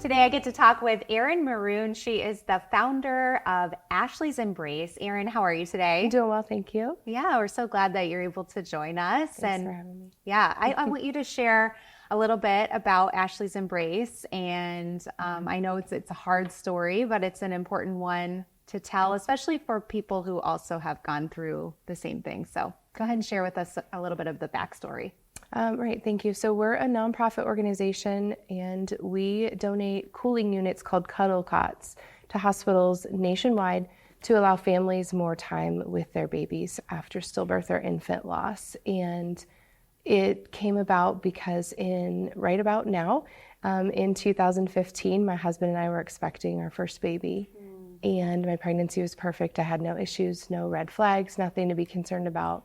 Today I get to talk with Erin Maroon. She is the founder of Ashlie's Embrace. Erin, how are you today? I'm doing well, thank you. Yeah, we're so glad that you're able to join us. Thanks for having me. Yeah, I want you to share a little bit about Ashlie's Embrace. And I know it's a hard story, but it's an important one to tell, especially for people who also have gone through the same thing. So go ahead and share with us a little bit of the backstory. Right, thank you. So we're a nonprofit organization, and we donate cooling units called cuddle cots to hospitals nationwide to allow families more time with their babies after stillbirth or infant loss. And it came about because right about now, in 2015, my husband and I were expecting our first baby. And my pregnancy was perfect. I had no issues, no red flags, nothing to be concerned about.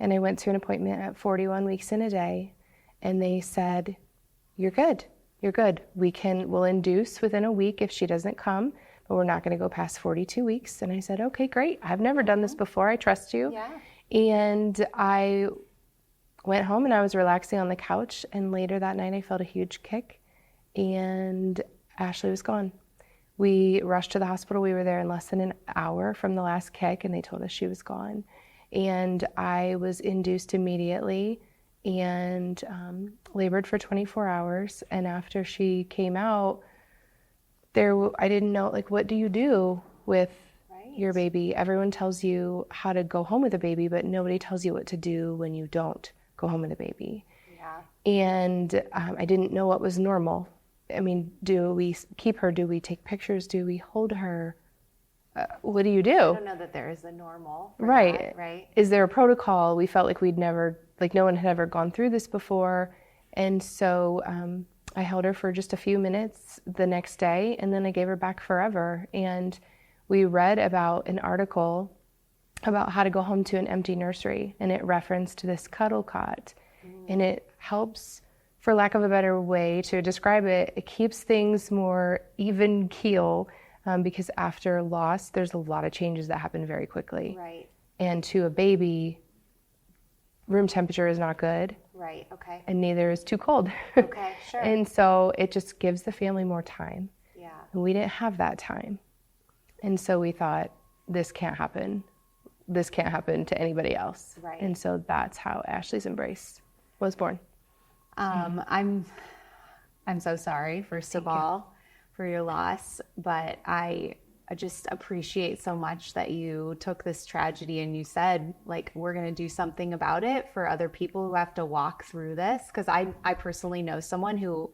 And I went to an appointment at 41 weeks in a day, and they said, you're good. We'll induce within a week if she doesn't come, but we're not going to go past 42 weeks. And I said, okay, great. I've never done this before. I trust you. Yeah. And I went home and I was relaxing on the couch, and later that night I felt a huge kick, and Ashlie was gone. We rushed to the hospital. We were there in less than an hour from the last kick, and they told us she was gone. And I was induced immediately and labored for 24 hours. And after she came out, I didn't know, what do you do with your baby? Everyone tells you how to go home with a baby, but nobody tells you what to do when you don't go home with a baby. Yeah. And I didn't know what was normal. I mean, do we keep her? Do we take pictures? Do we hold her? What do you do? I don't know that there is a normal. Right. Right. Is there a protocol? We felt like no one had ever gone through this before. And so I held her for just a few minutes the next day, and then I gave her back forever. And we read about an article about how to go home to an empty nursery, and it referenced this cuddle cot. And it helps, for lack of a better way to describe it, it keeps things more even keel. Because after loss, there's a lot of changes that happen very quickly. Right. And to a baby, room temperature is not good. Right. Okay. And neither is too cold. Okay. Sure. And so it just gives the family more time. Yeah. And we didn't have that time. And so we thought, this can't happen. This can't happen to anybody else. Right. And so that's how Ashlie's Embrace was born. I'm so sorry, first of all, for your loss, but I just appreciate so much that you took this tragedy and you said, we're going to do something about it for other people who have to walk through this. Because I personally know someone who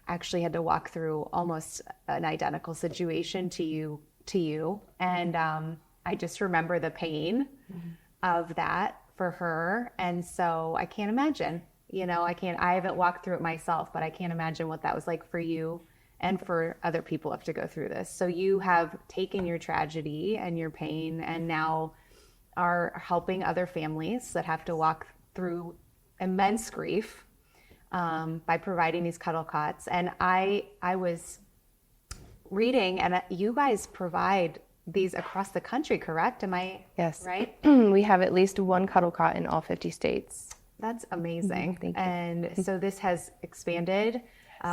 actually had to walk through almost an identical situation to you. And I just remember the pain of that for her. And so I can't imagine, I haven't walked through it myself, but I can't imagine what that was like for you and for other people who have to go through this. So you have taken your tragedy and your pain and now are helping other families that have to walk through immense grief by providing these cuddle cots. And I was reading, and you guys provide these across the country, correct? Am I Yes. right? We have at least one cuddle cot in all 50 states. That's amazing. Thank you. And so this has expanded.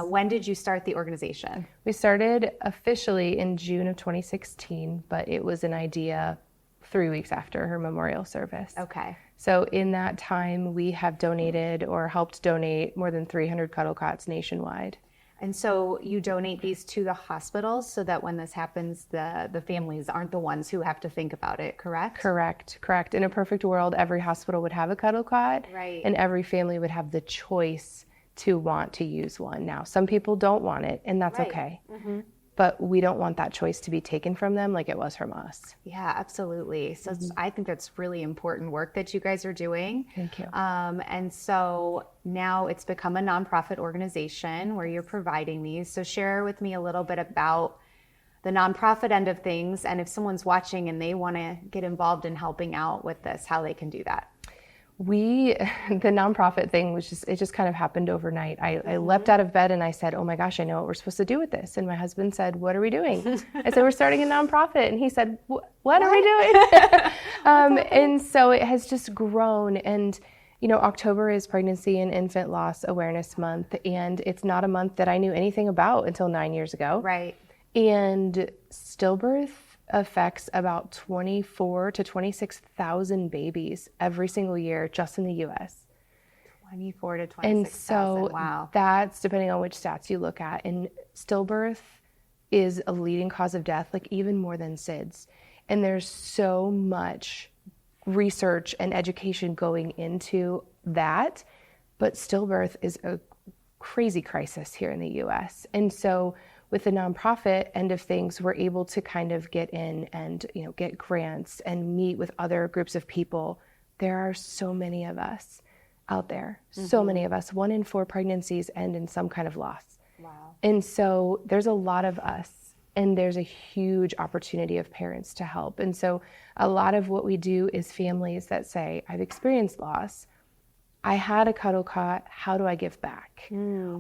When did you start the organization? We started officially in June of 2016, but it was an idea 3 weeks after her memorial service. Okay. So in that time, we have donated or helped donate more than 300 cuddle cots nationwide. And so you donate these to the hospitals so that when this happens, the families aren't the ones who have to think about it, correct? Correct. In a perfect world, every hospital would have a cuddle cot, Right. and every family would have the choice to want to use one. Now, some people don't want it, and that's Right. okay. Mm-hmm. But we don't want that choice to be taken from them like it was from us. Yeah, absolutely. So I think that's really important work that you guys are doing. Thank you. And so now it's become a nonprofit organization where you're providing these. So share with me a little bit about the nonprofit end of things, and if someone's watching and they want to get involved in helping out with this, how they can do that. The nonprofit thing it just kind of happened overnight. I leapt out of bed and I said, oh my gosh, I know what we're supposed to do with this. And my husband said, what are we doing? I said, we're starting a nonprofit. And he said, what are we doing? And so it has just grown. And October is Pregnancy and Infant Loss Awareness Month, and it's not a month that I knew anything about until 9 years ago. Right. And stillbirth affects about 24 to 26,000 babies every single year just in the U.S. 24 to And 26,000. so Wow. that's depending on which stats you look at. And stillbirth is a leading cause of death, like even more than SIDS. And there's so much research and education going into that, but stillbirth is a crazy crisis here in the U.S. And so with the nonprofit end of things, we're able to kind of get in and get grants and meet with other groups of people. There are so many of us out there, so many of us. 1 in 4 pregnancies end in some kind of loss. Wow. And so there's a lot of us, and there's a huge opportunity of parents to help. And so a lot of what we do is families that say, I've experienced loss. I had a cuddle cot, how do I give back?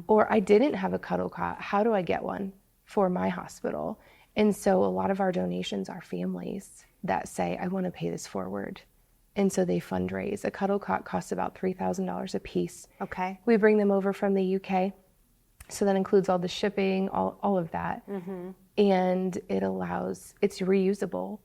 Or I didn't have a cuddle cot, how do I get one for my hospital? And so a lot of our donations are families that say, I want to pay this forward. And so they fundraise. A cuddle cot costs about $3,000 a piece. Okay. We bring them over from the UK. So that includes all the shipping, all of that. And it's reusable.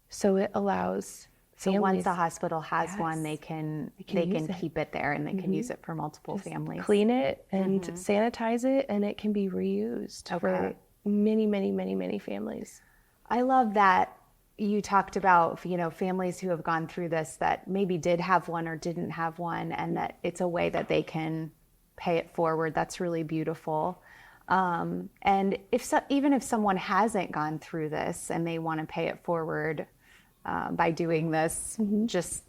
So it allows families. So once the hospital has one, they can use it. keep it there, and they can use it for multiple families. Clean it and sanitize it, and it can be reused for many, many, many, many families. I love that you talked about, families who have gone through this that maybe did have one or didn't have one, and that it's a way that they can pay it forward. That's really beautiful. And even if someone hasn't gone through this and they want to pay it forward by doing this, just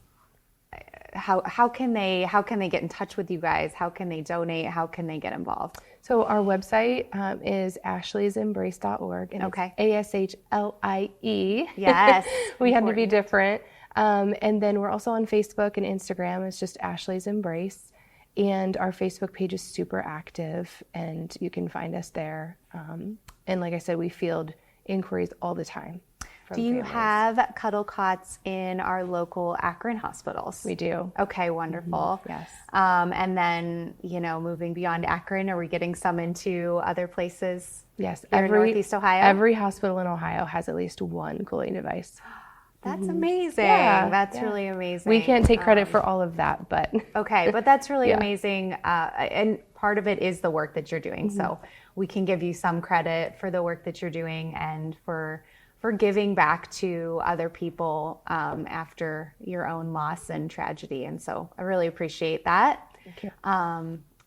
how can they get in touch with you guys? How can they donate? How can they get involved? So our website is ashliesembrace.org. And it's ASHLIE. Yes. We had to be different. And then we're also on Facebook and Instagram. It's just Ashley's Embrace. And our Facebook page is super active, and you can find us there. And like I said, we field inquiries all the time. Do you have cuddle cots in our local Akron hospitals? We do. Okay, wonderful. Yes. And then, moving beyond Akron, are we getting some into other places? Yes. Here in Northeast Ohio? Every hospital in Ohio has at least one cooling device. That's amazing. Yeah, That's really amazing. We can't take credit for all of that, but. Okay, but that's really amazing. And part of it is the work that you're doing. So we can give you some credit for the work that you're doing and for giving back to other people after your own loss and tragedy. And so I really appreciate that. Thank you.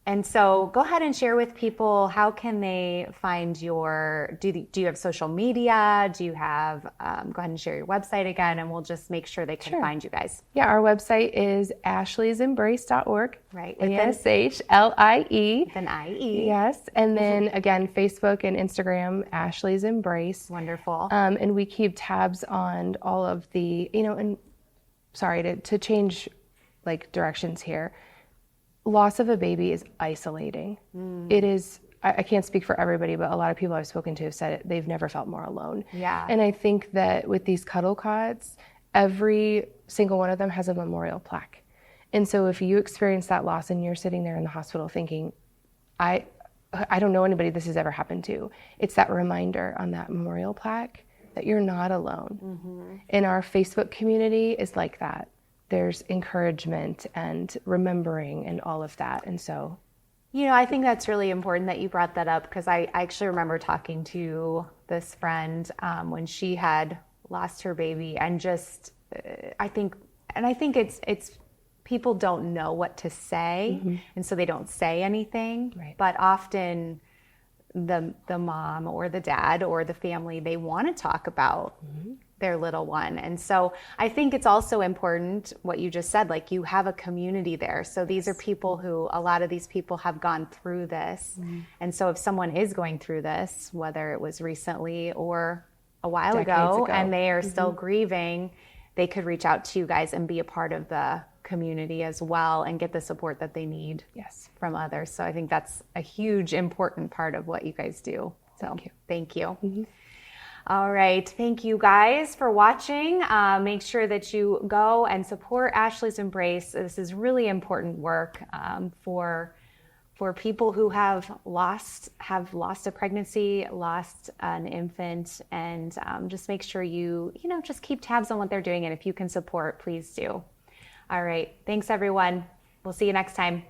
And so go ahead and share with people, how can they find do you have social media? Do you have, go ahead and share your website again, and we'll just make sure they can find you guys. Yeah, our website is ashliesembrace.org. Right. ASHLIE. With an IE. Yes. And then again, Facebook and Instagram, Ashley's Embrace. Wonderful. And we keep tabs on all of the, and sorry to change directions here. Loss of a baby is isolating. It is, I can't speak for everybody, but a lot of people I've spoken to have said it, they've never felt more alone. Yeah. And I think that with these cuddle cots, every single one of them has a memorial plaque. And so if you experience that loss and you're sitting there in the hospital thinking, I don't know anybody this has ever happened to, it's that reminder on that memorial plaque that you're not alone. And our Facebook community is like that. There's encouragement and remembering and all of that. And so, I think that's really important that you brought that up, because I actually remember talking to this friend when she had lost her baby, and just I think it's people don't know what to say, and so they don't say anything. Right. But often the mom or the dad or the family, they want to talk about their little one. And so I think it's also important what you just said, you have a community there. So these are people a lot of these people have gone through this. And so if someone is going through this, whether it was recently or a while ago, and they are still grieving, they could reach out to you guys and be a part of the community as well and get the support that they need from others. So I think that's a huge, important part of what you guys do. So thank you. All right. Thank you guys for watching. Make sure that you go and support Ashley's Embrace. This is really important work for people who have lost a pregnancy, lost an infant, and just make sure you just keep tabs on what they're doing. And if you can support, please do. All right. Thanks, everyone. We'll see you next time.